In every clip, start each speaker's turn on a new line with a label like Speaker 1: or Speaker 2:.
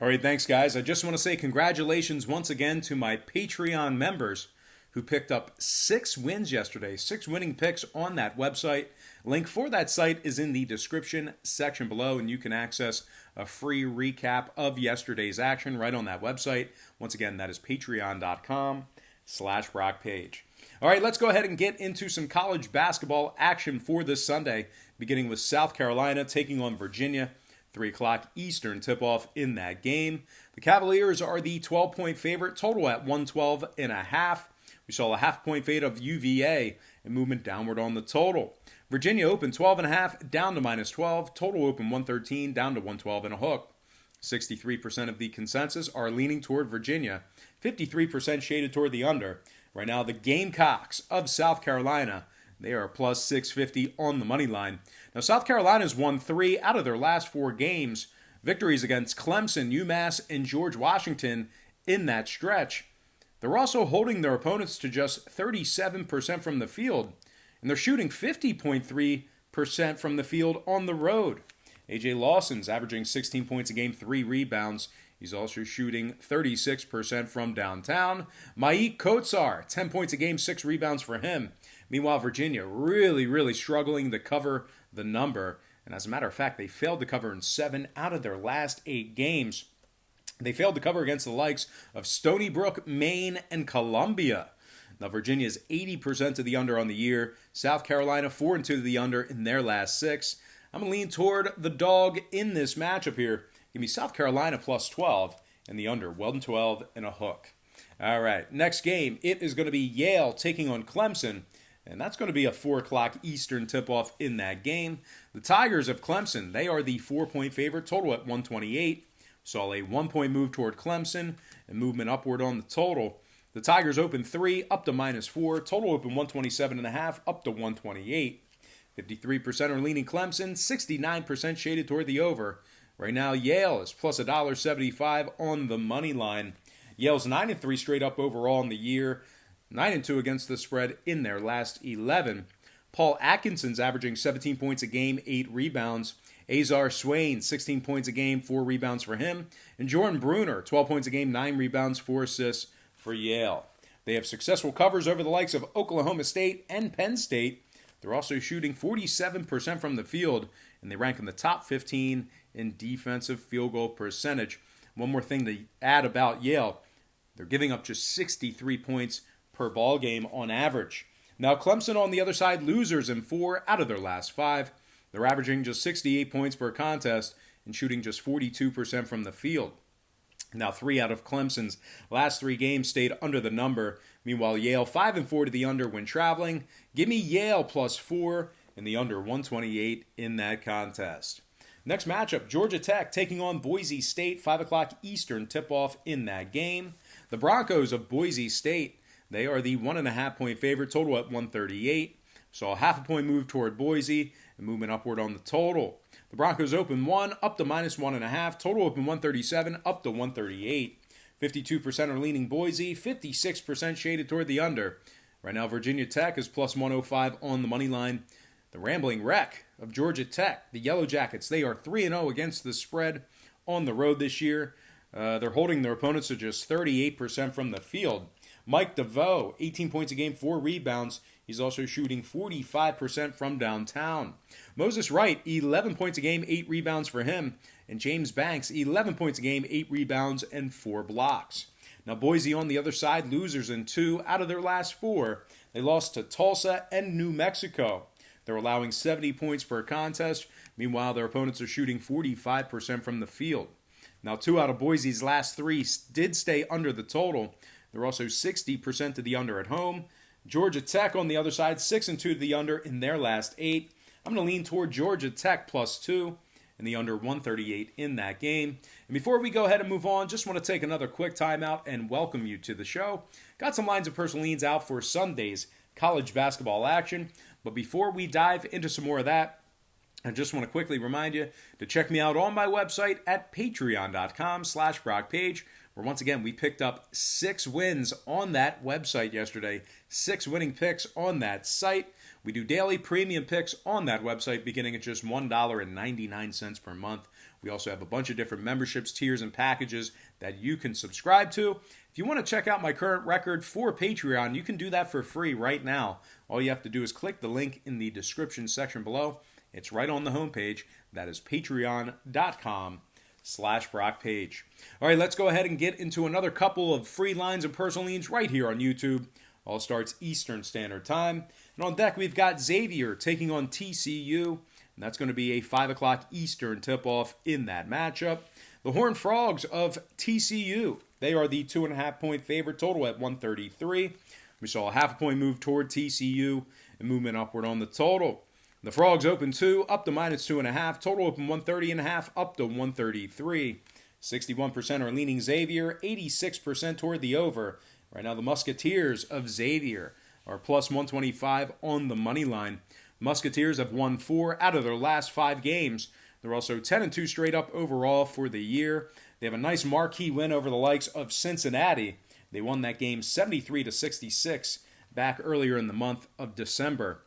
Speaker 1: All right, thanks, guys. I just want to say congratulations once again to my Patreon members who picked up 6 wins yesterday, 6 winning picks on that website. Link for that site is in the description section below, and you can access a free recap of yesterday's action right on that website. Once again, that is patreon.com/BrockPage. All right, let's go ahead and get into some college basketball action for this Sunday, beginning with South Carolina taking on Virginia. 3 o'clock Eastern tip-off in that game. The Cavaliers are the 12-point favorite, total at 112.5. We saw a half-point fade of UVA and movement downward on the total. Virginia opened 12.5 down to -12. Total open 113 down to 112 and a hook. 63% of the consensus are leaning toward Virginia. 53% shaded toward the under. Right now, the Gamecocks of South Carolina, they are plus 650 on the money line. Now, South Carolina's won 3 out of their last 4 games. Victories against Clemson, UMass, and George Washington in that stretch. They're also holding their opponents to just 37% from the field. And they're shooting 50.3% from the field on the road. A.J. Lawson's averaging 16 points a game, 3 rebounds. He's also shooting 36% from downtown. Maik Kotsar, 10 points a game, 6 rebounds for him. Meanwhile, Virginia really struggling to cover the number. And as a matter of fact, they failed to cover in 7 out of their last 8 games. They failed to cover against the likes of Stony Brook, Maine, and Columbia. Now, Virginia is 80% to the under on the year. South Carolina 4-2 to the under in their last 6. I'm going to lean toward the dog in this matchup here. Give me South Carolina plus 12 and the under 112 and a hook. All right, next game, it is going to be Yale taking on Clemson. And that's going to be a 4 o'clock Eastern tip-off in that game. The Tigers of Clemson, they are the 4-point favorite, total at 128. Saw a 1-point move toward Clemson and movement upward on the total. The Tigers open 3 up to -4. Total open 127.5 up to 128. 53% are leaning Clemson, 69% shaded toward the over. Right now, Yale is plus $1.75 on the money line. Yale's 9-3 straight up overall in the year. 9-2 against the spread in their last 11. Paul Atkinson's averaging 17 points a game, 8 rebounds. Azar Swain, 16 points a game, 4 rebounds for him. And Jordan Bruner, 12 points a game, 9 rebounds, 4 assists for Yale. They have successful covers over the likes of Oklahoma State and Penn State. They're also shooting 47% from the field, and they rank in the top 15 in defensive field goal percentage. One more thing to add about Yale, they're giving up just 63 points per ball game on average. Now, Clemson on the other side, losers in 4 out of their last 5. They're averaging just 68 points per contest and shooting just 42% from the field. Now, 3 out of Clemson's last 3 games stayed under the number. Meanwhile, Yale 5-4 to the under when traveling. Give me Yale plus 4 and the under 128 in that contest. Next matchup, Georgia Tech taking on Boise State, 5 o'clock Eastern tip-off in that game. The Broncos of Boise State, they are the 1.5-point favorite, total at 138. Saw a half-a-point move toward Boise and movement upward on the total. The Broncos open 1 up to -1.5. Total open 137 up to 138. 52% are leaning Boise. 56% shaded toward the under. Right now, Virginia Tech is plus 105 on the money line. The Rambling Wreck of Georgia Tech, the Yellow Jackets, they are 3-0 against the spread on the road this year. They're holding their opponents to just 38% from the field. Mike DeVoe, 18 points a game, 4 rebounds. He's also shooting 45% from downtown. Moses Wright, 11 points a game, 8 rebounds for him. And James Banks, 11 points a game, 8 rebounds, and 4 blocks. Now, Boise on the other side, losers in 2 out of their last 4. They lost to Tulsa and New Mexico. They're allowing 70 points per contest. Meanwhile, their opponents are shooting 45% from the field. Now, 2 out of Boise's last 3 did stay under the total. They're also 60% to the under at home. Georgia Tech on the other side, 6-2 to the under in their last 8. I'm going to lean toward Georgia Tech plus 2 and the under 138 in that game. And before we go ahead and move on, just want to take another quick timeout and welcome you to the show. Got some lines of personal leans out for Sunday's college basketball action. But before we dive into some more of that, I just want to quickly remind you to check me out on my website at patreon.com/BrockPage, where once again we picked up 6 wins on that website yesterday. 6 winning picks on that site. We do daily premium picks on that website beginning at just $1.99 per month. We also have a bunch of different memberships, tiers, and packages that you can subscribe to. If you want to check out my current record for Patreon, you can do that for free right now. All you have to do is click the link in the description section below. It's right on the homepage. That is patreon.com/BrockPage. All right, let's go ahead and get into another couple of free lines and personal leans right here on YouTube. All starts Eastern Standard Time. And on deck, we've got Xavier taking on TCU. And that's going to be a 5 o'clock Eastern tip-off in that matchup. The Horned Frogs of TCU, they are the 2.5-point favorite, total at 133. We saw a half a point move toward TCU and movement upward on the total. The Frogs open 2, up to -2.5. Total open 130.5, up to 133. 61% are leaning Xavier, 86% toward the over. Right now, the Musketeers of Xavier are plus 125 on the money line. Musketeers have won 4 out of their last 5 games. They're also 10-2 straight up overall for the year. They have a nice marquee win over the likes of Cincinnati. They won that game 73-66 back earlier in the month of December.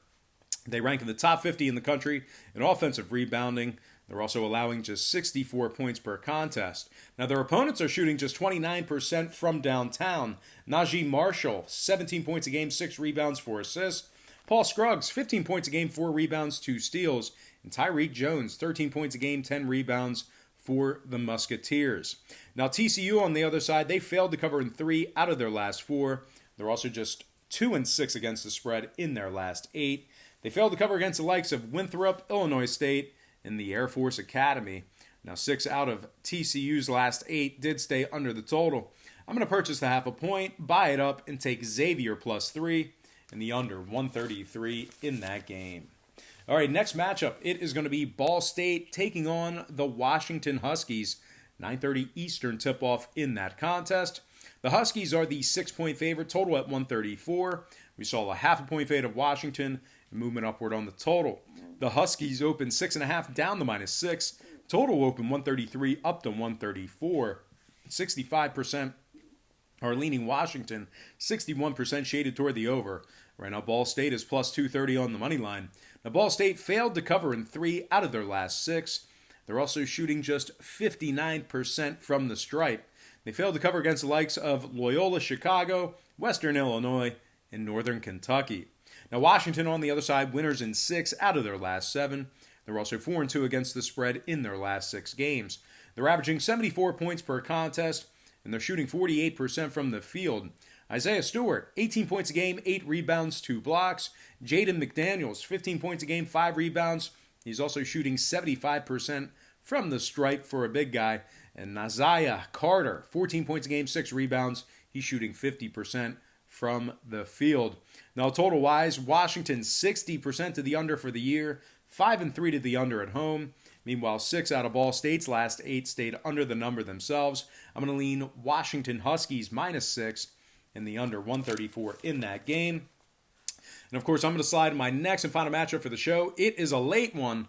Speaker 1: They rank in the top 50 in the country in offensive rebounding. They're also allowing just 64 points per contest. Now, their opponents are shooting just 29% from downtown. Najee Marshall, 17 points a game, 6 rebounds, 4 assists. Paul Scruggs, 15 points a game, 4 rebounds, 2 steals. And Tyreek Jones, 13 points a game, 10 rebounds for the Musketeers. Now, TCU on the other side, they failed to cover in 3 out of their last 4. They're also just 2-6 against the spread in their last 8. They failed to cover against the likes of Winthrop, Illinois State, and the Air Force Academy. Now, 6 out of TCU's last 8 did stay under the total. I'm going to purchase the half a point, buy it up, and take Xavier plus 3 and the under 133 in that game. All right, next matchup, it is going to be Ball State taking on the Washington Huskies. 9:30 Eastern tip-off in that contest. The Huskies are the 6-point favorite, total at 134. We saw a half a point fade of Washington, movement upward on the total. The Huskies open 6.5 down to -6. Total open 133 up to 134. 65% are leaning Washington. 61% shaded toward the over. Right now, Ball State is plus 230 on the money line. Now, Ball State failed to cover in 3 out of their last 6. They're also shooting just 59% from the stripe. They failed to cover against the likes of Loyola Chicago, Western Illinois, and Northern Kentucky. Now, Washington on the other side, winners in 6 out of their last 7. They're also 4-2 against the spread in their last 6 games. They're averaging 74 points per contest, and they're shooting 48% from the field. Isaiah Stewart, 18 points a game, 8 rebounds, 2 blocks. Jaden McDaniels, 15 points a game, 5 rebounds. He's also shooting 75% from the stripe for a big guy. And Naziah Carter, 14 points a game, 6 rebounds. He's shooting 50% from the field. Now, total-wise, Washington 60% to the under for the year, 5-3 to the under at home. Meanwhile, 6 out of Ball State's last 8 stayed under the number themselves. I'm going to lean Washington Huskies -6 and the under 134 in that game. And, of course, I'm going to slide my next and final matchup for the show. It is a late one.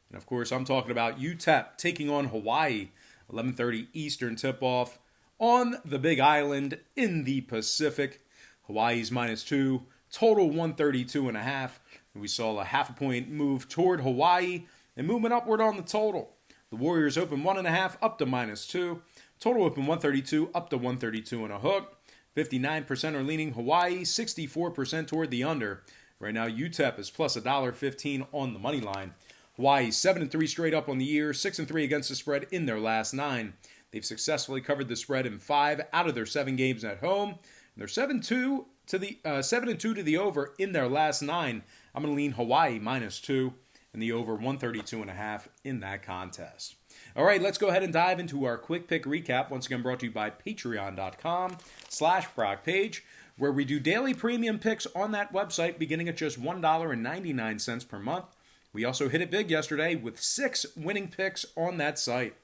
Speaker 1: And, of course, I'm talking about UTEP taking on Hawaii. 11:30 Eastern tip-off on the Big Island in the Pacific. Hawaii's -2, total 132.5. And we saw a half a point move toward Hawaii and movement upward on the total. The Warriors open 1.5 up to -2. Total open 132 up to 132 and a hook. 59% are leaning Hawaii, 64% toward the under. Right now, UTEP is plus $1.15 on the money line. Hawaii 7-3 straight up on the year, 6-3 against the spread in their last 9. They've successfully covered the spread in 5 out of their 7 games at home. And they're 7-2 to the over in their last 9. I'm going to lean Hawaii -2 and the over 132.5 in that contest. All right, let's go ahead and dive into our quick pick recap. Once again, brought to you by patreon.com/BrockPage, where we do daily premium picks on that website beginning at just $1.99 per month. We also hit it big yesterday with 6 winning picks on that site.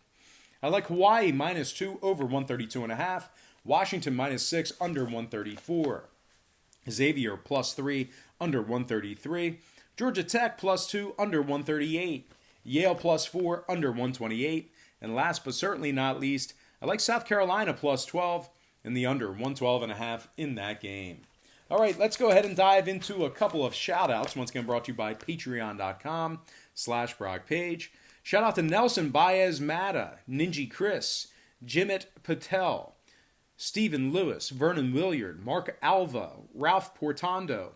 Speaker 1: I like Hawaii -2 over 132.5. Washington -6 under 134. Xavier +3 under 133. Georgia Tech +2 under 138. Yale +4 under 128. And last but certainly not least, I like South Carolina +12 and the under 112.5 in that game. All right, let's go ahead and dive into a couple of shout-outs. Once again, brought to you by patreon.com/BrockPage. Shout out to Nelson Baez Mata, Ninji Chris, Jimit Patel, Stephen Lewis, Vernon Williard, Mark Alva, Ralph Portando,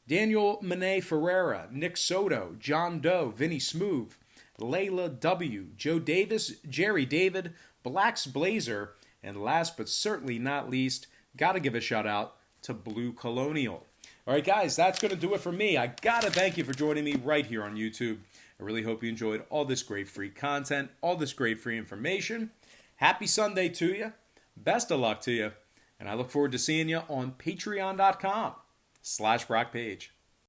Speaker 1: Daniel Monet Ferreira, Nick Soto, John Doe, Vinny Smoove, Layla W., Joe Davis, Jerry David, Blacks Blazer, and last but certainly not least, gotta give a shout out to Blue Colonial. All right, guys, that's going to do it for me. I gotta thank you for joining me right here on YouTube. I really hope you enjoyed all this great free content, all this great free information. Happy Sunday to you. Best of luck to you. And I look forward to seeing you on patreon.com/BrockPage.